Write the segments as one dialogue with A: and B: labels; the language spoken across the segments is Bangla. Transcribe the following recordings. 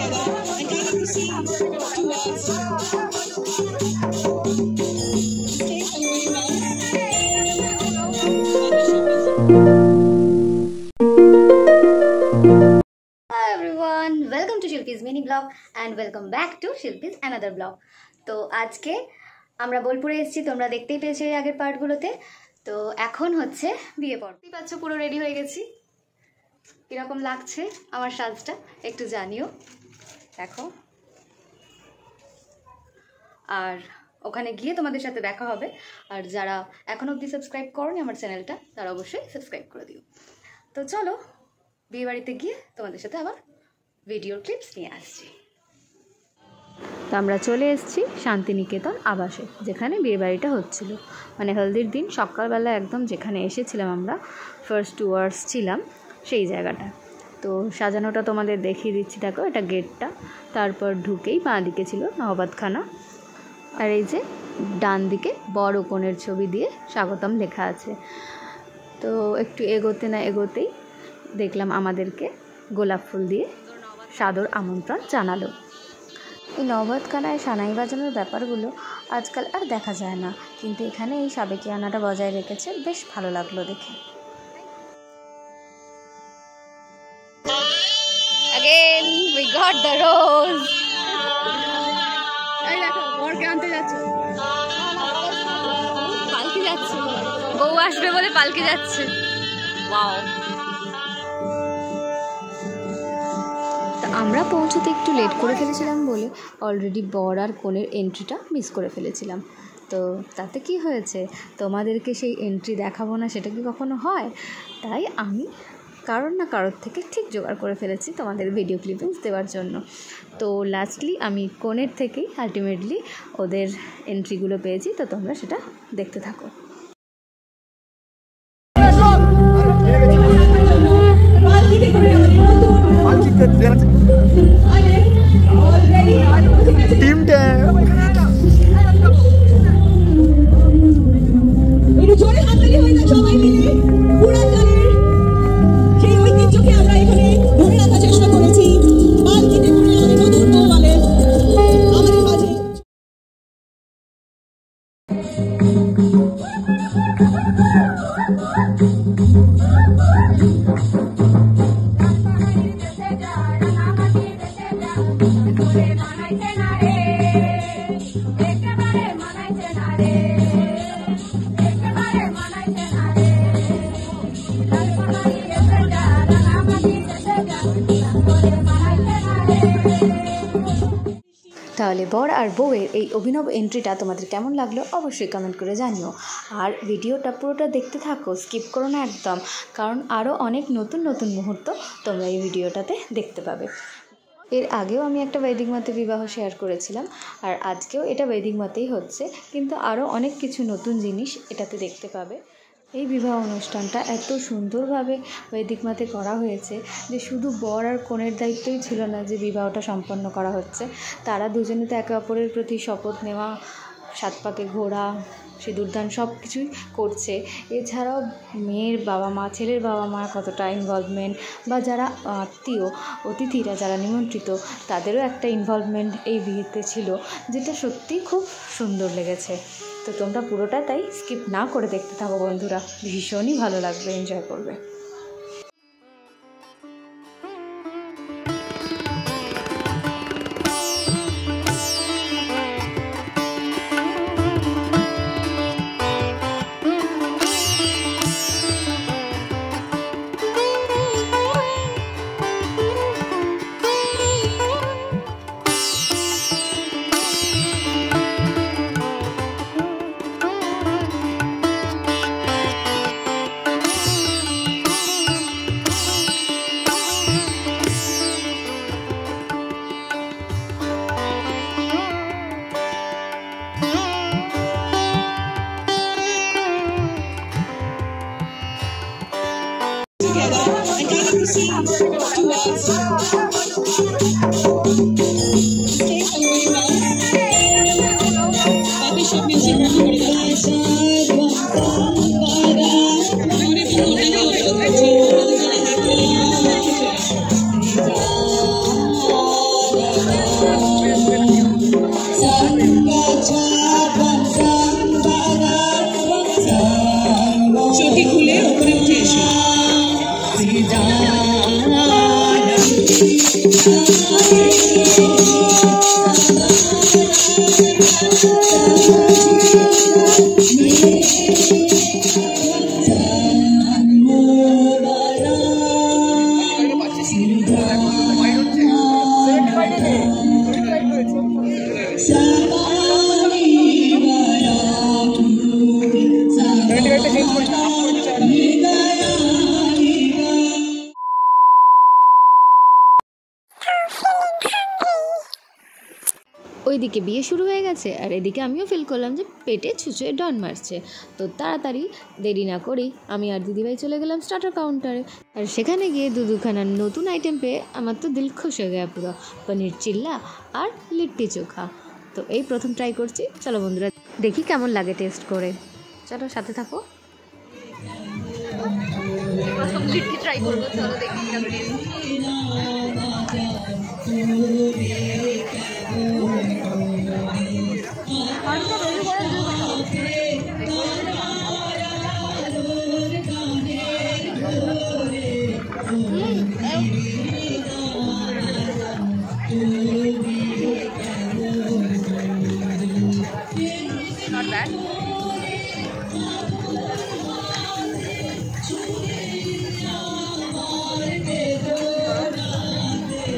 A: together and kind of proceed towards
B: welcome to Shilpi's mini blog and welcome back to Shilpi's another blog. तो आज के আমরা বোলপুরে এসেছি, তোমরা দেখতেই পেয়েছো এই আগের পার্টগুলোতে। তো এখন হচ্ছে বিয়ে পড়, দেখতেই পাচ্ছ পুরো রেডি হয়ে গেছি। কিরকম লাগছে আমার সাজটা একটু জানিও। দেখো, আর ওখানে গিয়ে তোমাদের সাথে দেখা হবে। আর যারা এখন অবধি সাবস্ক্রাইব করোনি আমার চ্যানেলটা, তারা অবশ্যই সাবস্ক্রাইব করে দিও। তো চলো বিয়ে বাড়িতে গিয়ে তোমাদের সাথে আবার ভিডিও ক্লিপস নিয়ে আসছি। তো আমরা চলে এসেছি শান্তিনিকেতন আবাসে, যেখানে বিয়েবাড়িটা হচ্ছিল। মানে হলদির দিন সকালবেলা একদম যেখানে এসেছিলাম আমরা, ফার্স্ট 2 আওয়ার্স ছিলাম সেই জায়গাটা। তো সাজানোটা তোমাদের দেখিয়ে দিচ্ছি। দেখো, এটা গেটটা, তারপর ঢুকেই বাঁ দিকে ছিল নবাবখানা, আর এই যে ডান দিকে বড় কনের ছবি দিয়ে স্বাগতম লেখা আছে। তো একটু এগোতে না এগোতেই দেখলাম আমাদেরকে গোলাপ ফুল দিয়ে সাদর আমন্ত্রণ জানালো। এই নবাবখানায় সানাই বাজানোর ব্যাপারগুলো আজকাল আর দেখা যায় না, কিন্তু এখানে এই সাবেকিয়ানাটা বজায় রেখেছে, বেশ ভালো লাগলো দেখে। Again we got the rose. এই দেখো বরকে আনতে যাচ্ছে, পালকি যাচ্ছে, বউ আসবে বলে পালকি যাচ্ছে। ওয়াও। আমরা পৌঁছতে একটু লেট করে ফেলেছিলাম বলে অলরেডি বর আর কনের এন্ট্রিটা মিস করে ফেলেছিলাম। তো তাতে কি হয়েছে, তোমাদেরকে সেই এন্ট্রি দেখাবো না সেটা কি কখনো হয়? তাই আমি কারোর না কারোর থেকে ঠিক জোগাড় করে ফেলেছি তোমাদের ভিডিও ক্লিপিংস দেওয়ার জন্য। তো লাস্টলি আমি কনের থেকেই আলটিমেটলি ওদের এন্ট্রিগুলো পেয়েছি। তো তোমরা সেটা দেখতে থাকো। তাহলে বর আর বউয়ের এই অভিনব এন্ট্রিটা তোমাদের কেমন লাগলো অবশ্যই কমেন্ট করে জানিও। আর ভিডিওটা পুরোটা দেখতে থাকো, স্কিপ করো না একদম, কারণ আরও অনেক নতুন নতুন মুহূর্ত তোমরা এই ভিডিওটাতে দেখতে পাবে। এর আগেও আমি একটা বৈদিক মতে বিবাহ শেয়ার করেছিলাম, আর আজকেও এটা বৈদিক মতেই হচ্ছে, কিন্তু আরও অনেক কিছু নতুন জিনিস এটাতে দেখতে পাবে। এই বিবাহ অনুষ্ঠানটা এত সুন্দরভাবে বৈদিক মতে করা হয়েছে যে শুধু বর আর কনের দায়িত্বই ছিল না যে বিবাহটা সম্পন্ন করা হচ্ছে, তারা দুজনে তো একে অপরের প্রতি শপথ নেওয়া, 7 পাকে ঘোরা, সিঁদুরদান সব কিছুই করছে। এছাড়াও মেয়ের বাবা মা, ছেলের বাবা মা কতটা ইনভলভমেন্ট, বা যারা আত্মীয় অতিথিরা যারা নিমন্ত্রিত তাদেরও একটা ইনভলভমেন্ট এই বিয়েতে ছিল, যেটা সত্যিই খুব সুন্দর লেগেছে। তো তোমরা পুরোটা তাই স্কিপ না করে দেখতে থাকো বন্ধুরা, ভীষণই ভালো লাগবে, এনজয় করবে।
A: চটি খুলে উপরে উঠে এসো।
B: ওইদিকে বিয়ে শুরু হয়ে গেছে আর এদিকে আমিও ফিল করলাম যে পেটে ছুঁচোয় ডন মারছে। তো তাড়াতাড়ি দেরি না করেই আমি আর দিদিভাই চলে গেলাম স্টার্টার কাউন্টারে। আর সেখানে গিয়ে দুখানার নতুন আইটেম পেয়ে আমার তো দিল খুশ হয়ে গেল পুরো, পনির চিল্লা আর লিট্টি চোখা। তো এই প্রথম ট্রাই করছি, চলো বন্ধুরা দেখি কেমন লাগে টেস্ট করে, চলো সাথে থাকো। প্রথম লিট্টি ট্রাই করবো, চলো দেখি কেমন not bad.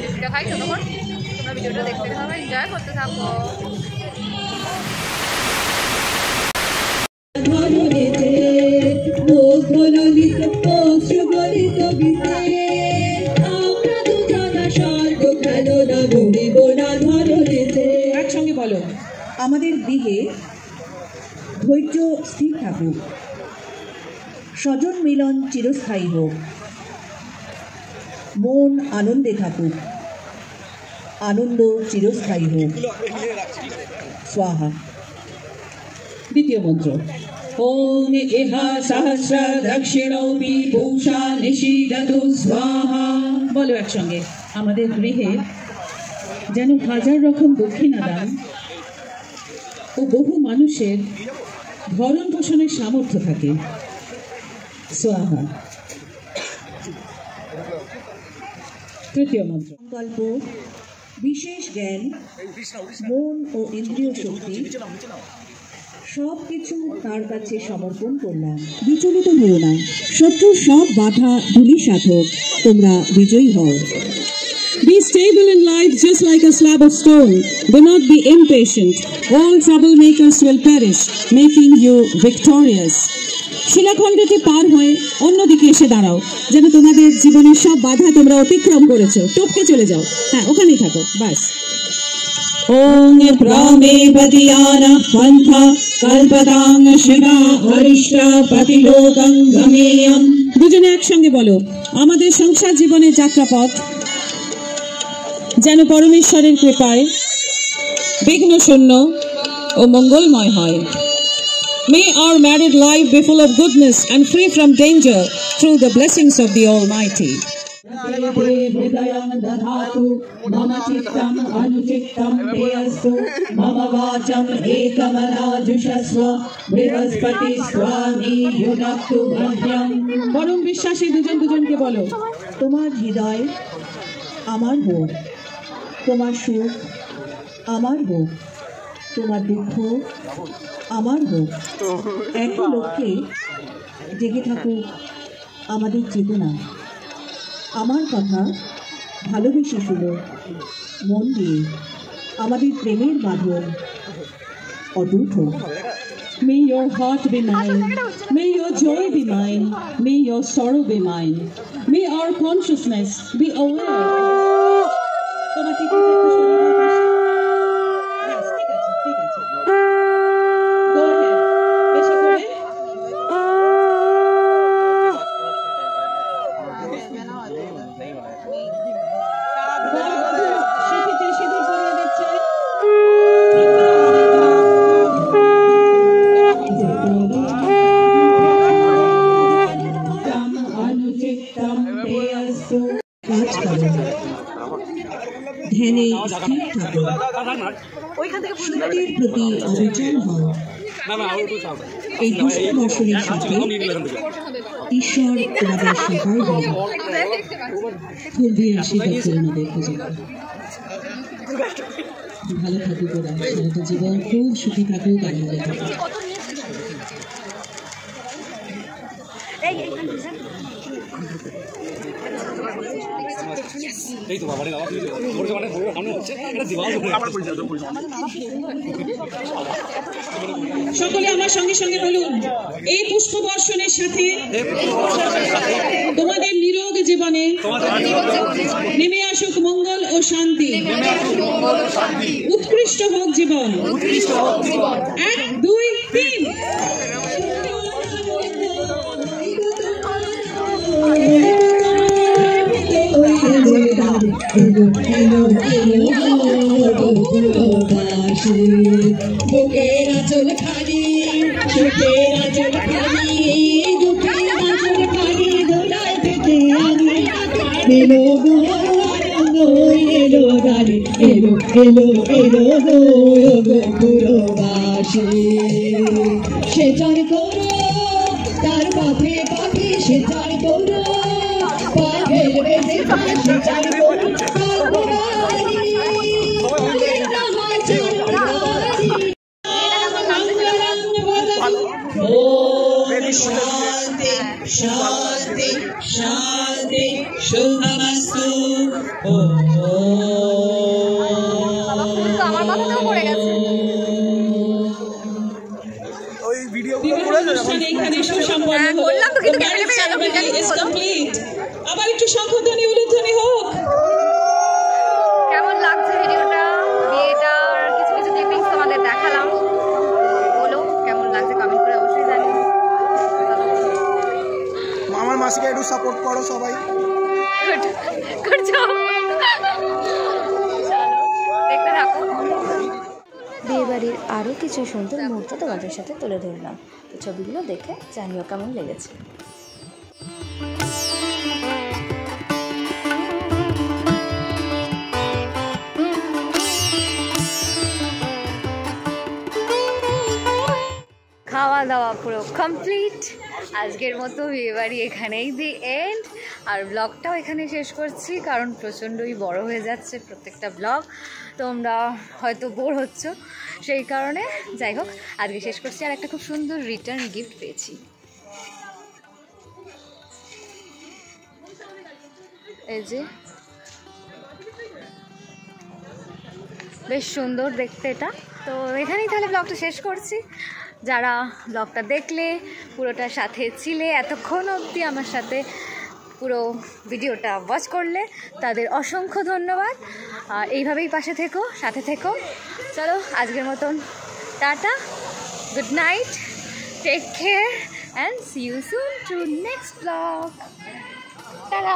B: ভিডিওটা খাই ততক্ষণ তোমরা ভিডিওটা দেখতে থাকো, এনজয় করতে থাকো।
A: একসঙ্গে বলো, আমাদের গৃহে ধৈর্য স্থির থাকুক, স্বজন মিলন চিরস্থায়ী হোক, মন আনন্দে থাকুক, আনন্দ চিরস্থায়ী হোক। স্বাহা। দ্বিতীয় মন্ত্র, ওম ইহা সহস্র দক্ষিণোপি পূষা নিশীদতু স্বাহা। বলো একসঙ্গে, আমাদের গৃহে যেন হাজার রকম দক্ষিণাদান ও বহু মানুষের ভরণ পোষণের সামর্থ্য থাকে। স্বাহা। তৃতীয় মন্ত্র, সংকল্প, বিশেষ জ্ঞান, মন ও ইন্দ্রিয় শক্তি সব কিছু তার কাছে সমর্পণ করলাম। বিচলিত হও না, শত্রুর সব বাধা ধূলিসাৎ হোক, তোমরা বিজয়ী হও। Be stable in life just like a slab of stone. Do not be impatient. All troublemakers will perish, making you victorious. শিলাখণ্ডটি পার হয়ে অন্যদিকে এসে দাঁড়াও, যেন তোমাদের জীবনের সব বাধা তোমরা অতিক্রম করেছো, টপকে চলে যাও। হ্যাঁ, ওখানেই থাকো, বাস। ওং প্রামে পদিয়ানা পন্থা কল্পতাং শিবা অরিষ্টা পতিলোকং গমেয়ম। দুজনে একসঙ্গে বলো, আমাদের সংসার জীবনের যাত্রাপথ যেন পরমেশ্বরের কৃপায় বিঘ্ন শূন্য ও মঙ্গলময় হয়। May our married life be full of goodness and free from danger through the blessings of the Almighty. পরম বিশ্বাসী দুজন দুজনকে বলো, তোমার হৃদয় আমার হোক, তোমার সুখ আমার হোক, তোমার দুঃখ আমার হোক, একই লক্ষ্যে জেগে থাকুক আমাদের চেতনা। আমার কথা ভালোবেসে শুনো মন দিয়ে, আমাদের প্রেমের বাঁধন অটুট হোক। May your heart be mine, may your joy be mine, may your sorrow be mine, may our consciousness be aware. তোমার ঠিক আছে, ঠিক আছে, ঠিক আছে। Go ahead, বেশি করে। সিঁথিতে সিঁদুর পরিয়ে দিচ্ছে। কাজ করো। ধ্যানে স্থির থাকো, সত্যের প্রতি অবিচল হও। এই পুষ্প দর্শনের সাথে ঈশ্বর তোমাদের সহায় হবে। ফুল দিয়ে আশীর্বাদ করে নেবে খুঁজে। ভালো থাকুক ওরা, সারাটা জীবন খুব সুখী থাকুক, আনন্দে থাকুক।
C: সকলে আমার সঙ্গে সঙ্গে বলুন, এই পুষ্প বর্ষণের সাথে তোমাদের নিরোগ জীবনে নেমে আসুক মঙ্গল ও শান্তি, উৎকৃষ্ট হোক জীবন। 1, 2, 3।
A: বুকের আঁচল খালি, সুখের আঁচল খালি, দুঃখের আঁচল খালি, দোলায় পেতে আমি এলো গো, এলো গাড়ি, এলো এলো এলো গো পুরবাসী। সেচার করো তার পথে পথে, সেচার করো পাখের বেঁধে, সেচার করো শান্তি শান্তি শান্তি শুভমস্তু।
D: আমার কথাটাও পড়ে গেছে।
C: ওই ভিডিও অনুষ্ঠানে এখানে সুসম্পন্ন হলো। আবার একটু শঙ্খধ্বনি উলুধ্বনি হোক।
D: কেমন লাগছে ভিডিওটা, বিয়েটা আর কিছু কিছু ক্লিপিংস তোমাদের দেখালাম। বলো কেমন লাগছে, কমেন্ট করে অবশ্যই জানিও।
C: আমার মাসিকে একটু সাপোর্ট করো সবাই।
D: করছো, দেখতে থাকো।
B: বিয়েবাড়ির আরও কিছু সুন্দর মুহূর্ত তোমাদের সাথে তুলে ধরলাম। তো ছবিগুলো দেখে জানিও কেমন লেগেছে।
D: খাওয়া দাওয়া পুরো কমপ্লিট। আজকের মতো বিয়েবাড়ি এখানেই দি এন্ড। আর ব্লগটাও এখানে শেষ করছি, কারণ প্রচণ্ডই বড় হয়ে যাচ্ছে প্রত্যেকটা ব্লগ। তোমরা হয়তো বোর হচ্ছ, সেই কারণে যাই হোক আজকে শেষ করছি। আর একটা খুব সুন্দর রিটার্ন গিফট পেয়েছি, এই যে বেশ সুন্দর দেখতে এটা। তো এখানেই তাহলে ব্লগটা শেষ করছি। যারা ব্লগটা দেখলে, পুরোটার সাথে ছিলে, এতক্ষণ অবধি আমার সাথে পুরো ভিডিওটা ওয়াচ করলে, তাদের অসংখ্য ধন্যবাদ। আর এইভাবেই পাশে থেকো, সাথে থেকো। চলো আজকের মতন টাটা, good night, take care and see you soon to next blog. Tata.